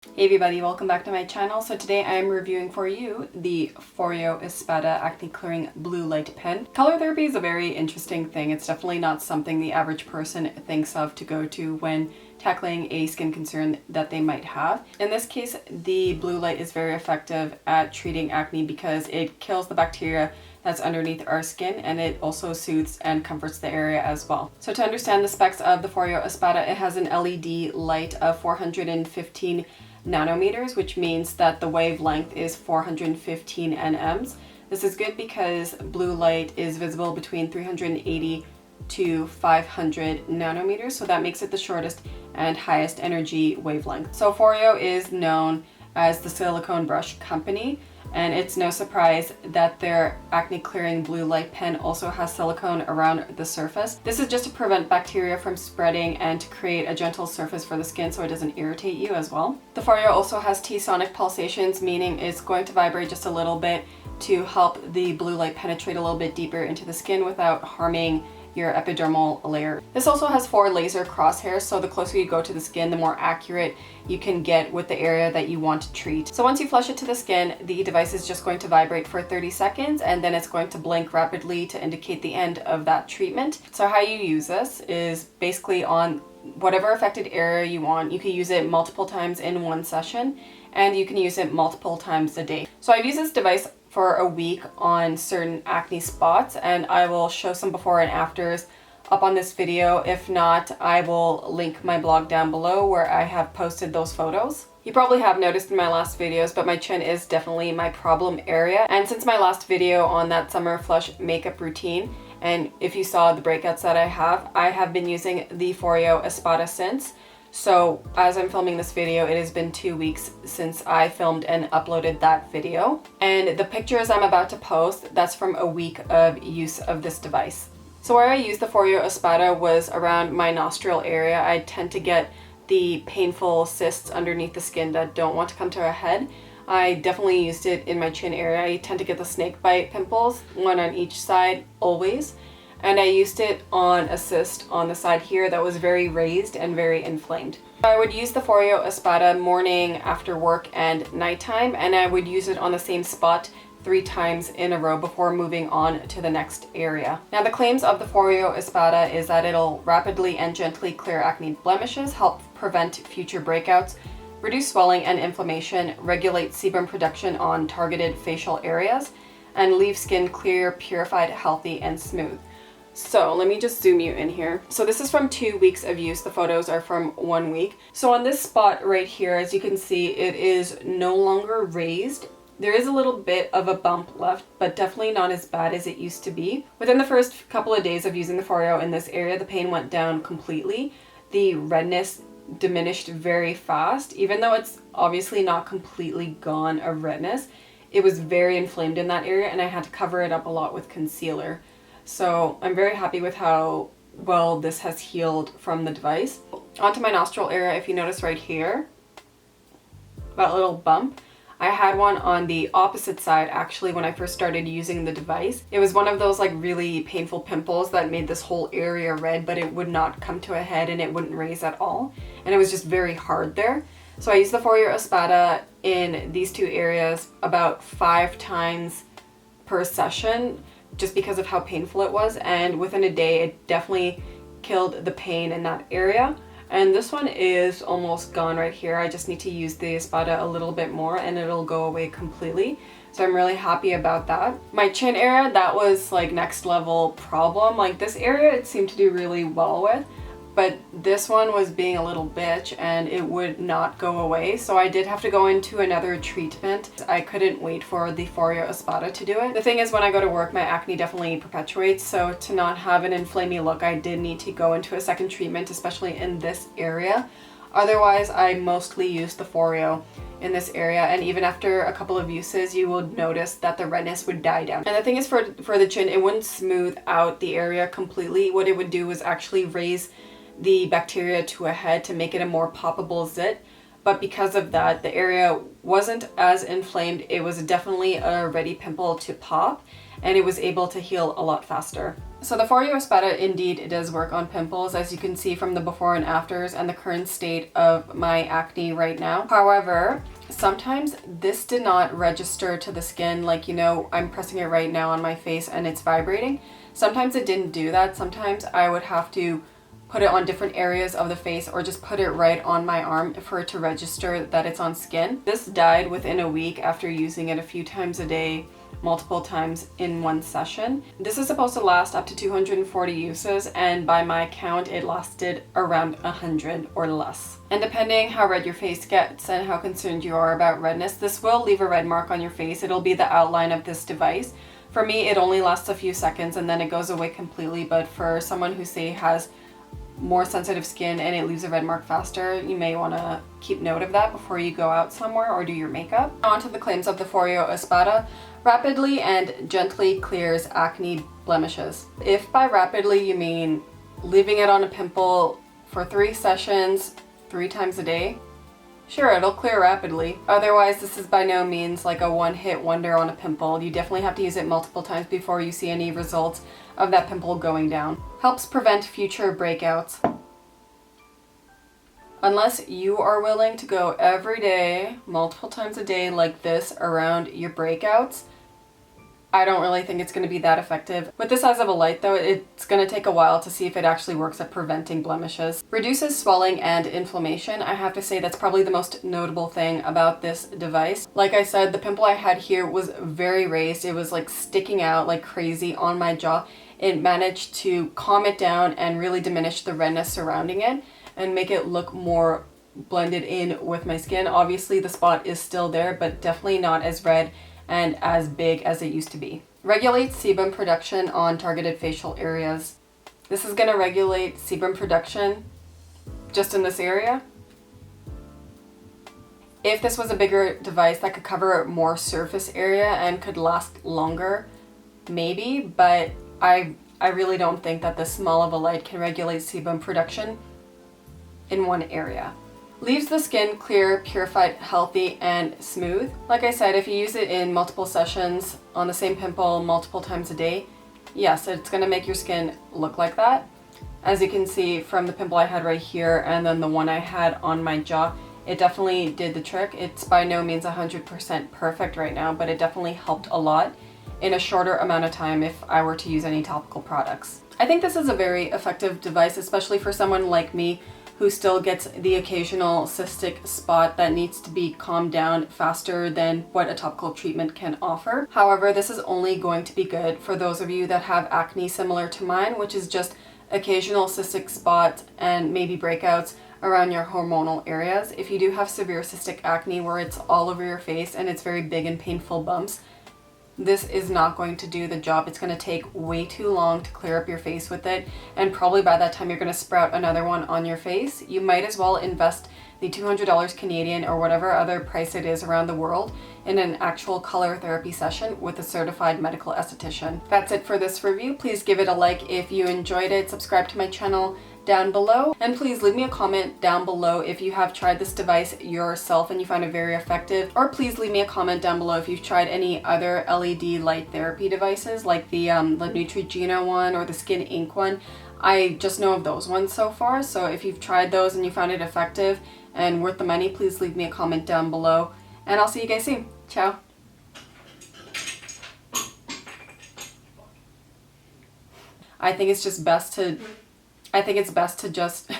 Hey everybody, welcome back to my channel. So today I'm reviewing for you the Foreo Espada Acne-Clearing Blue Light Pen. Color therapy is a very interesting thing. It's definitely not something the average person thinks of to go to when tackling a skin concern that they might have. In this case, the blue light is very effective at treating acne because it kills the bacteria that's underneath our skin, and it also soothes and comforts the area as well. So to understand the specs of the Foreo Espada, it has an LED light of 415 nanometers, which means that the wavelength is 415 nms. This is good because blue light is visible between 380 to 500 nanometers, so that makes it the shortest and highest energy wavelength. So Foreo is known as the silicone brush company, and it's no surprise that their acne clearing blue light pen also has silicone around the surface. This is just to prevent bacteria from spreading and to create a gentle surface for the skin so it doesn't irritate you as well. The Foreo also has T-sonic pulsations, meaning it's going to vibrate just a little bit to help the blue light penetrate a little bit deeper into the skin without harming your epidermal layer. This also has 4 laser crosshairs, so the closer you go to the skin, the more accurate you can get with the area that you want to treat. So once you flush it to the skin, the device is just going to vibrate for 30 seconds and then it's going to blink rapidly to indicate the end of that treatment. So how you use this is basically on whatever affected area you want. You can use it multiple times in one session, and you can use it multiple times a day. So I've used this device for a week on certain acne spots, and I will show some before and afters up on this video. If not, I will link my blog down below where I have posted those photos. You probably have noticed in my last videos, but my chin is definitely my problem area. And since my last video on that summer flush makeup routine, and if you saw the breakouts that I have been using the Foreo Espada since. So as I'm filming this video, it has been 2 weeks since I filmed and uploaded that video. And the pictures I'm about to post, that's from a week of use of this device. So where I used the Foreo Espada was around my nostril area. I tend to get the painful cysts underneath the skin that don't want to come to a head. I definitely used it in my chin area. I tend to get the snake bite pimples, one on each side always. And I used it on a cyst on the side here that was very raised and very inflamed. I would use the Foreo Espada morning, after work, and nighttime, and I would use it on the same spot 3 times in a row before moving on to the next area. Now the claims of the Foreo Espada is that it'll rapidly and gently clear acne blemishes, help prevent future breakouts, reduce swelling and inflammation, regulate sebum production on targeted facial areas, and leave skin clear, purified, healthy, and smooth. So let me just zoom you in here. So this is from 2 weeks of use. The photos are from 1 week. So on this spot right here, as you can see, it is no longer raised. There is a little bit of a bump left, but definitely not as bad as it used to be. Within the first couple of days of using the Foreo in this area, the pain went down completely. The redness diminished very fast. Even though it's obviously not completely gone of redness, it was very inflamed in that area, and I had to cover it up a lot with concealer. So I'm very happy with how well this has healed from the device. Onto my nostril area, if you notice right here, that little bump, I had one on the opposite side actually when I first started using the device. It was one of those like really painful pimples that made this whole area red, but it would not come to a head and it wouldn't raise at all. And it was just very hard there. So I used the Foreo Espada in these 2 areas about 5 times per session, just because of how painful it was, and within a day it definitely killed the pain in that area. And this one is almost gone right here. I just need to use the Espada a little bit more and it'll go away completely. So I'm really happy about that. My chin area, that was like next level problem. Like this area it seemed to do really well with, but this one was being a little bitch and it would not go away. So I did have to go into another treatment. I couldn't wait for the Foreo Espada to do it. The thing is, when I go to work, my acne definitely perpetuates. So to not have an inflamey look, I did need to go into a second treatment, especially in this area. Otherwise, I mostly use the Foreo in this area, and even after a couple of uses, you will notice that the redness would die down. And the thing is, for the chin, it wouldn't smooth out the area completely. What it would do was actually raise the bacteria to a head to make it a more poppable zit, but because of that, the area wasn't as inflamed. It was definitely a ready pimple to pop, and it was able to heal a lot faster. So the Foreo Espada indeed does work on pimples, as you can see from the before and afters and the current state of my acne right now. However, sometimes this did not register to the skin, like, you know, I'm pressing it right now on my face and it's vibrating. Sometimes it didn't do that. Sometimes I would have to put it on different areas of the face or just put it right on my arm for it to register that it's on skin. This died within a week after using it a few times a day, multiple times in one session. This is supposed to last up to 240 uses, and by my count it lasted around 100 or less. And depending how red your face gets and how concerned you are about redness, this will leave a red mark on your face. It'll be the outline of this device. For me, it only lasts a few seconds and then it goes away completely, but for someone who, say, has more sensitive skin and it leaves a red mark faster, you may want to keep note of that before you go out somewhere or do your makeup. On to the claims of the Foreo Espada. Rapidly and gently clears acne blemishes. If by rapidly you mean leaving it on a pimple for 3 sessions, 3 times a day, sure, it'll clear rapidly. Otherwise, this is by no means like a one-hit wonder on a pimple. You definitely have to use it multiple times before you see any results of that pimple going down. Helps prevent future breakouts. Unless you are willing to go every day, multiple times a day like this around your breakouts, I don't really think it's going to be that effective. With the size of a light though, it's going to take a while to see if it actually works at preventing blemishes. Reduces swelling and inflammation. I have to say that's probably the most notable thing about this device. Like I said, the pimple I had here was very raised. It was like sticking out like crazy on my jaw. It managed to calm it down and really diminish the redness surrounding it and make it look more blended in with my skin. Obviously the spot is still there, but definitely not as red and as big as it used to be. Regulates sebum production on targeted facial areas. This is going to regulate sebum production just in this area. If this was a bigger device that could cover more surface area and could last longer, maybe, but I really don't think that this small of a light can regulate sebum production in one area. Leaves the skin clear, purified, healthy, and smooth. Like I said, if you use it in multiple sessions on the same pimple multiple times a day, yes, it's going to make your skin look like that. As you can see from the pimple I had right here and then the one I had on my jaw, it definitely did the trick. It's by no means 100% perfect right now, but it definitely helped a lot in a shorter amount of time if I were to use any topical products. I think this is a very effective device, especially for someone like me who still gets the occasional cystic spot that needs to be calmed down faster than what a topical treatment can offer. However, this is only going to be good for those of you that have acne similar to mine, which is just occasional cystic spots and maybe breakouts around your hormonal areas. If you do have severe cystic acne where it's all over your face and it's very big and painful bumps, this is not going to do the job. It's going to take way too long to clear up your face with it, and probably by that time you're going to sprout another one on your face. You might as well invest the $200 Canadian or whatever other price it is around the world in an actual color therapy session with a certified medical esthetician. That's it for this review. Please give it a like if you enjoyed it, subscribe to my channel down below, and please leave me a comment down below if you have tried this device yourself and you find it very effective, or please leave me a comment down below if you've tried any other LED light therapy devices like the Neutrogena one or the Skin Ink one. I just know of those ones so far, so if you've tried those and you found it effective and worth the money, please leave me a comment down below, and I'll see you guys soon. Ciao. I think it's best to just